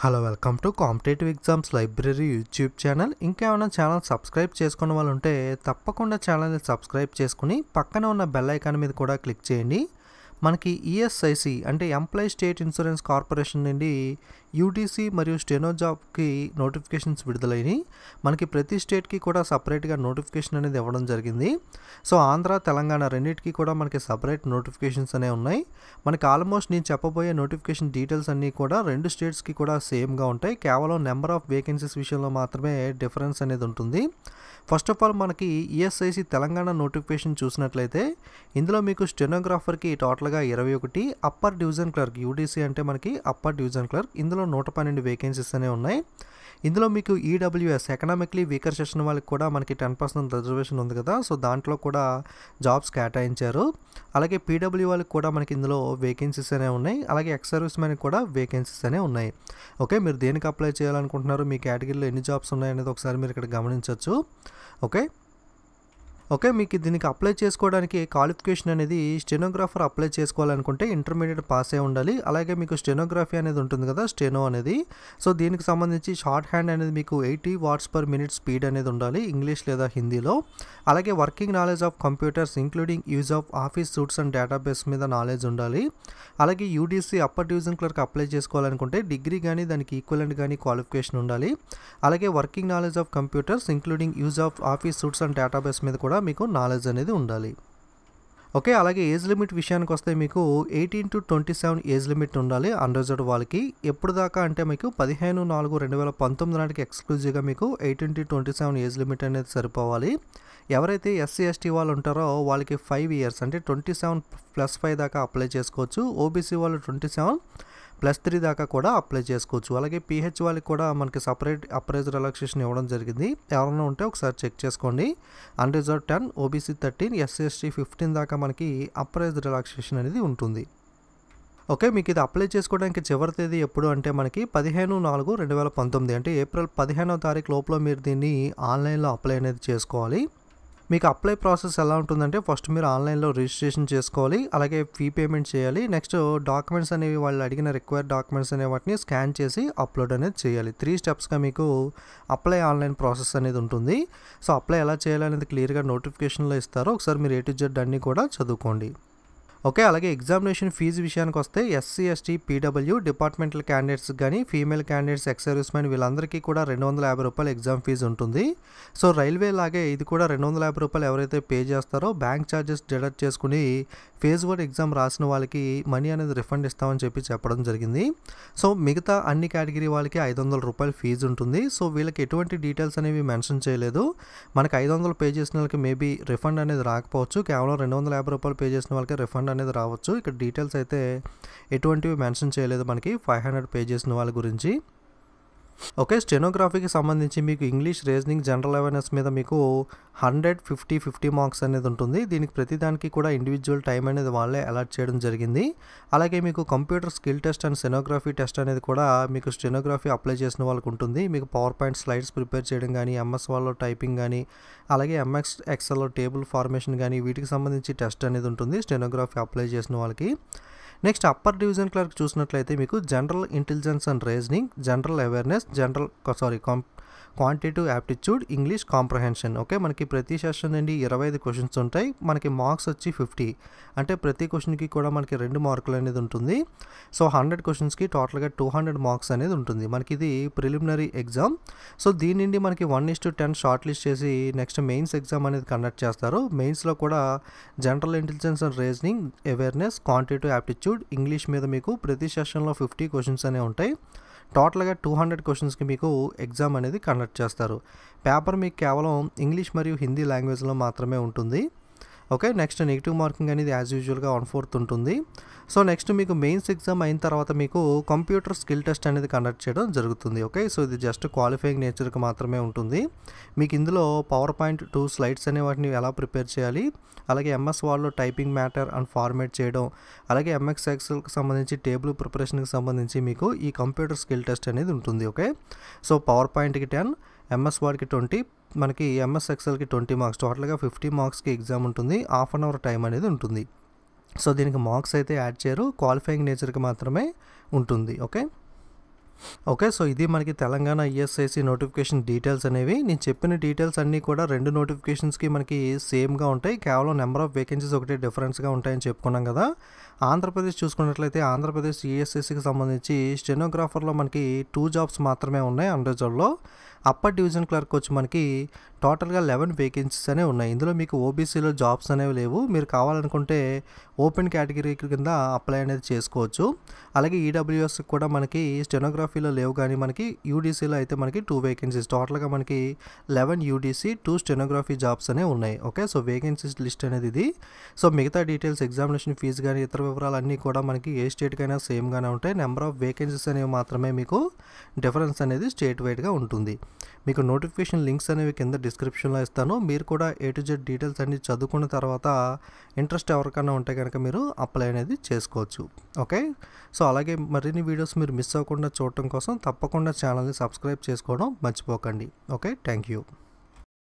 Hello welcome to competitive exams library YouTube channel. ఇంకేమైనా channel subscribe చేసుకున్న వాళ్ళు ఉంటే తప్పకుండా ఛానల్ని సబ్స్క్రైబ్ చేసుకుని పక్కన ఉన్న బెల్ ఐకాన్ మీద కూడా క్లిక్ చేయండి. మనకి ఈఎస్ఐసి అంటే ఎంప్లాయీ స్టేట్ ఇన్సూరెన్స్ కార్పొరేషన్ నుండి యూటీసీ మరియు స్టెనో జాబ్కి నోటిఫికేషన్స్ విడుదలైనవి. మనకి ప్రతి స్టేట్కి కూడా సపరేట్గా నోటిఫికేషన్ అనేది ఇవ్వడం జరిగింది. సో ఆంధ్ర తెలంగాణ రెండింటికి కూడా మనకి సపరేట్ నోటిఫికేషన్స్ అనేవి ఉన్నాయి. మనకి ఆల్మోస్ట్ నేను చెప్పబోయే నోటిఫికేషన్ డీటెయిల్స్ అన్నీ కూడా రెండు స్టేట్స్కి కూడా సేమ్గా ఉంటాయి. కేవలం నెంబర్ ఆఫ్ వేకెన్సీస్ విషయంలో మాత్రమే డిఫరెన్స్ అనేది ఉంటుంది. ఫస్ట్ ఆఫ్ ఆల్ మనకి ఈఎస్ఐసి తెలంగాణ నోటిఫికేషన్ చూసినట్లయితే ఇందులో మీకు స్టెనోగ్రాఫర్కి టోటల్గా 21, అప్పర్ డివిజన్ క్లర్క్ యూటీసీ అంటే మనకి అప్పర్ డివిజన్ క్లర్క్ ఇందులో 112 వేకెన్సీస్ అనేవి ఉన్నాయి. ఇందులో మీకు ఈడబ్ల్యూఎస్ ఎకనామిక్లీ వీకర్ సెక్షన్ వాళ్ళకి కూడా మనకి 10% రిజర్వేషన్ ఉంది కదా, సో దాంట్లో కూడా జాబ్స్ కేటాయించారు. అలాగే పీడబ్ల్యూ వాళ్ళకి కూడా మనకి ఇందులో వేకెన్సీస్ అనేవి ఉన్నాయి. అలాగే ఎక్స్ సర్వీస్ మ్యాన్కి కూడా వేకెన్సీస్ అనేవి ఉన్నాయి. ఓకే, మీరు దేనికి అప్లై చేయాలనుకుంటున్నారు, మీ కేటగిరీలో ఎన్ని జాబ్స్ ఉన్నాయనేది ఒకసారి మీరు ఇక్కడ గమనించవచ్చు. ఓకే, మీకు దీనికి అప్లై చేసుకోవడానికి క్వాలిఫికేషన్ అనేది స్టెనోగ్రాఫర్ అప్లై చేసుకోవాలనుకుంటే ఇంటర్మీడియట్ పాస్ అయి ఉండాలి. అలాగే మీకు స్టెనోగ్రఫీ అనేది ఉంటుంది కదా, స్టెనో అనేది, సో దీనికి సంబంధించి షార్ట్ హ్యాండ్ అనేది మీకు 80 words/minute స్పీడ్ అనేది ఉండాలి ఇంగ్లీష్ లేదా హిందీలో. అలాగే working knowledge of computers including use of office suits and database మీద నాలెడ్జ్ ఉండాలి. అలాగే UDC upper division clerk apply చేసుకోవాలనుకుంటే డిగ్రీ కానీ దానికి ఈక్వలెంట్ కానీ క్వాలిఫికేషన్ ఉండాలి. అలాగే working knowledge of computers including use of office suits and database మీద కూడా మీకు నాలెడ్జ్ అనేది ఉండాలి. ఓకే, అలాగే ఏజ్ లిమిట్ విషయానికి వస్తే మీకు 18 to 27 ఏజ్ లిమిట్ ఉండాలి అన్రిజర్వ్డ్ వాళ్ళకి. ఎప్పుడు దాకా అంటే మీకు 15/4/2019 నాటికి ఎక్స్క్లూజివ్గా మీకు 18 to 27 ఏజ్ లిమిట్ అనేది సరిపోవాలి. ఎవరైతే ఎస్సీ ఎస్టీ వాళ్ళు ఉంటారో వాళ్ళకి 5 years అంటే 27+5 దాకా అప్లై చేసుకోవచ్చు. ఓబీసీ వాళ్ళు 27+3 దాకా కూడా అప్లై చేసుకోవచ్చు. అలాగే పీహెచ్ వాళ్ళకి కూడా మనకి సపరేట్ అప్రైజ్ రిలాక్సేషన్ ఇవ్వడం జరిగింది. ఎవరైనా ఉంటే ఒకసారి చెక్ చేసుకోండి. అన్రిజర్వ్డ్ 10, ఓబీసీ 13, ఎస్సీ ఎస్టీ 15 దాకా మనకి అప్రైజ్ రిలాక్సేషన్ అనేది ఉంటుంది. ఓకే, మీకు ఇది అప్లై చేసుకోవడానికి చివరి తేదీ ఎప్పుడు అంటే మనకి 15/4/2019 అంటే ఏప్రిల్ 15వ తారీఖు లోపల మీరు దీన్ని ఆన్లైన్లో అప్లై అనేది చేసుకోవాలి. మీకు అప్లై ప్రాసెస్ ఎలా ఉంటుందంటే ఫస్ట్ మీరు ఆన్లైన్లో రిజిస్ట్రేషన్ చేసుకోవాలి. అలాగే ఫీ పేమెంట్ చేయాలి. నెక్స్ట్ డాక్యుమెంట్స్ అనేవి వాళ్ళు అడిగిన రిక్వైర్డ్ డాక్యుమెంట్స్ అనే వాటిని స్కాన్ చేసి అప్లోడ్ అనేది చేయాలి. 3 స్టెప్స్గా మీకు అప్లై ఆన్లైన్ ప్రాసెస్ అనేది ఉంటుంది. సో అప్లై ఎలా చేయాలనేది క్లియర్గా నోటిఫికేషన్లో ఇస్తారు. ఒకసారి మీరు A to Z అన్నీ కూడా చదువుకోండి. ఓకే, అలాగే ఎగ్జామినేషన్ ఫీజు విషయానికి వస్తే SC ST PWD departmental candidates కానీ female candidates ex service man వీళ్ళందరికీ కూడా ₹250 ఎగ్జామ్ ఫీజు ఉంటుంది. సో రైల్వే లాగే ఇది కూడా ₹250 ఎవరైతే పే చేస్తారో బ్యాంక్ ఛార్జెస్ డిడక్ట్ చేసుకుని ఫేజ్ 1 ఎగ్జామ్ రాసిన వాళ్ళకి మనీ అనేది రిఫండ్ ఇస్తామని చెప్పడం జరిగింది. సో మిగతా అన్ని కేటగిరీ వాళ్ళకి ₹500 ఫీజు ఉంటుంది. సో వీళ్ళకి ఎటువంటి డీటెయిల్స్ అనేవి మెన్షన్ చేయలేదు. మనకి 500 పే చేసిన వాళ్ళకి మేబీ రిఫండ్ అనేది రాకపోవచ్చు. కేవలం ₹250 పే చేసిన వాళ్ళకి రిఫండ్ అనేది రావచ్చు. ఇక్కడ డీటెయిల్స్ అయితే ఎటువంటివి మెన్షన్ చేయలేదు మనకి 500 పే చేసిన వాళ్ళ గురించి. ఓకే, స్టెనోగ్రఫీకి సంబంధించి మీకు ఇంగ్లీష్, రీజనింగ్, జనరల్ అవేర్నెస్ మీద మీకు 100, 50 మార్క్స్ అనేది ఉంటుంది. దీనికి ప్రతిదానికి కూడా ఇండివిజువల్ టైం అనేది వాళ్ళే అలాట్ చేయడం జరిగింది. అలాగే మీకు computer skill test and stenography test అనేది కూడా మీకు స్టెనోగ్రఫీ అప్లై చేసిన వాళ్ళకి ఉంటుంది. మీకు పవర్ పాయింట్ స్లైడ్స్ ప్రిపేర్ చేయడం కానీ, ఎంఎస్ వాళ్ళలో టైపింగ్ కానీ, అలాగే ఎంఎస్ ఎక్సెల్లో టేబుల్ ఫార్మేషన్ కానీ వీటికి సంబంధించి టెస్ట్ అనేది ఉంటుంది స్టెనోగ్రఫీ అప్లై చేసిన వాళ్ళకి. నెక్స్ట్ అప్పర్ డివిజన్ క్లర్క్ చూసినట్లయితే మీకు general intelligence and reasoning, general awareness, quantitative aptitude, English comprehension. Okay, మనకి ప్రతి సెషన్ నుండి 25 క్వశ్చన్స్ ఉంటాయి. మనకి మార్క్స్ వచ్చి 50 అంటే ప్రతి క్వశ్చన్కి కూడా మనకి 2 మార్కులు అనేది ఉంటుంది. సో 100 క్వశ్చన్స్కి టోటల్గా 200 మార్క్స్ అనేది ఉంటుంది. మనకి ఇది ప్రిలిమినరీ ఎగ్జామ్. సో దీని నుండి మనకి 1:10 షార్ట్ లిస్ట్ చేసి నెక్స్ట్ మెయిన్స్ ఎగ్జామ్ అనేది కండక్ట్ చేస్తారు. మెయిన్స్లో కూడా general intelligence and reasoning, awareness, quantitative aptitude, English మీద మీకు ప్రతి సెషన్లో 50 క్వశ్చన్స్ అనేవి ఉంటాయి. టోటల్గా 200 క్వశ్చన్స్కి మీకు ఎగ్జామ్ అనేది కండక్ట్ చేస్తారు. పేపర్ మీకు కేవలం ఇంగ్లీష్ మరియు హిందీ లాంగ్వేజ్లో మాత్రమే ఉంటుంది. ఓకే, నెక్స్ట్ నెగిటివ్ మార్కింగ్ అనేది యాజ్ యూజువల్గా 1/4 ఉంటుంది. సో నెక్స్ట్ మీకు మెయిన్స్ ఎగ్జామ్ అయిన తర్వాత మీకు కంప్యూటర్ స్కిల్ టెస్ట్ అనేది కండక్ట్ చేయడం జరుగుతుంది. ఓకే, సో ఇది జస్ట్ క్వాలిఫైయింగ్ నేచర్కి మాత్రమే ఉంటుంది. మీకు ఇందులో పవర్ పాయింట్ 2 స్లైడ్స్ అనే వాటిని ఎలా ప్రిపేర్ చేయాలి, అలాగే ఎంఎస్ వర్డ్లో టైపింగ్ మ్యాటర్ అండ్ ఫార్మేట్ చేయడం, అలాగే ఎంఎస్ ఎక్సెల్కి సంబంధించి టేబుల్ ప్రిపరేషన్కి సంబంధించి మీకు ఈ కంప్యూటర్ స్కిల్ టెస్ట్ అనేది ఉంటుంది. ఓకే, సో పవర్ పాయింట్కి 10, ఎంఎస్ వర్డ్కి 20, మనకి ఎంఎస్ ఎక్సెల్కి 20 మార్క్స్, టోటల్గా 50 మార్క్స్కి ఎగ్జామ్ ఉంటుంది. ½ an hour టైం అనేది ఉంటుంది. సో దీనికి మార్క్స్ అయితే యాడ్ చేయరు, క్వాలిఫైయింగ్ నేచర్కి మాత్రమే ఉంటుంది. Okay, okay. సో ఇది మనకి తెలంగాణ ఈఎస్ఐసి నోటిఫికేషన్ డీటెయిల్స్ అనేవి. నేను చెప్పిన డీటెయిల్స్ అన్నీ కూడా 2 నోటిఫికేషన్స్‌కి మనకి సేమ్‌గా ఉంటాయి. కేవలం నెంబర్ ఆఫ్ వేకెన్సీస్ ఒకటే డిఫరెన్స్‌గా ఉంటాయని చెప్పుకున్నాం కదా! ఆంధ్రప్రదేశ్ చూసుకున్నట్లయితే ఆంధ్రప్రదేశ్ ఈఎస్ఐసికి సంబంధించి స్టెనోగ్రాఫర్‌లో మనకి 2 జాబ్స్ మాత్రమే ఉన్నాయి అన్‌రిజర్వ్డ్‌లో. అప్పర్ డివిజన్ క్లర్క్ వచ్చి మనకి టోటల్‌గా 11 వేకెన్సీస్ అనేవి ఉన్నాయి. ఇందులో మీకు ఓబీసీలో జాబ్స్ అనేవి లేవు. మీరు కావాలనుకుంటే ఓపెన్ కేటగిరీ కింద అప్లై అనేది చేసుకోవచ్చు. అలాగే ఈడబ్ల్యూఎస్‌కి కూడా మనకి స్టెనోగ్రఫీలో లేవు కానీ మనకి యూడీసీలో అయితే మనకి 2 వేకెన్సీస్ టోటల్‌గా మనకి 11 యూడీసీ, 2 స్టెనోగ్రఫీ జాబ్స్ అనేవి ఉన్నాయి. ఓకే. సో వేకెన్సీస్ లిస్ట్ అనేది ఇది. సో మిగతా డీటెయిల్స్ ఎగ్జామినేషన్ ఫీజు కానీ ఇతర వివరాలన్నీ కూడా మనకి ఏ స్టేట్‌కైనా సేమ్‌గానే ఉంటాయి. నెంబర్ ఆఫ్ వేకెన్సీస్ అనేవి మాత్రమే మీకు డిఫరెన్స్ అనేది స్టేట్ వైడ్‌గా ఉంటుంది. మీకు నోటిఫికేషన్ లింక్స్ అనేవి కింద డిస్క్రిప్షన్‌లో ఇస్తాను. మీరు కూడా ఏ టు జెడ్ డీటెయిల్స్ అన్నీ చదువుకున్న తర్వాత ఇంట్రెస్ట్ ఎవరికైనా ఉంటే కనుక మీరు అప్లై అనేది చేసుకోవచ్చు. ఓకే. సో అలాగే మరిన్ని వీడియోస్ మీరు మిస్ అవ్వకుండా చూడటం కోసం తప్పకుండా ఛానల్‌ని సబ్స్క్రైబ్ చేసుకోవడం మర్చిపోకండి. ఓకే. Thank you.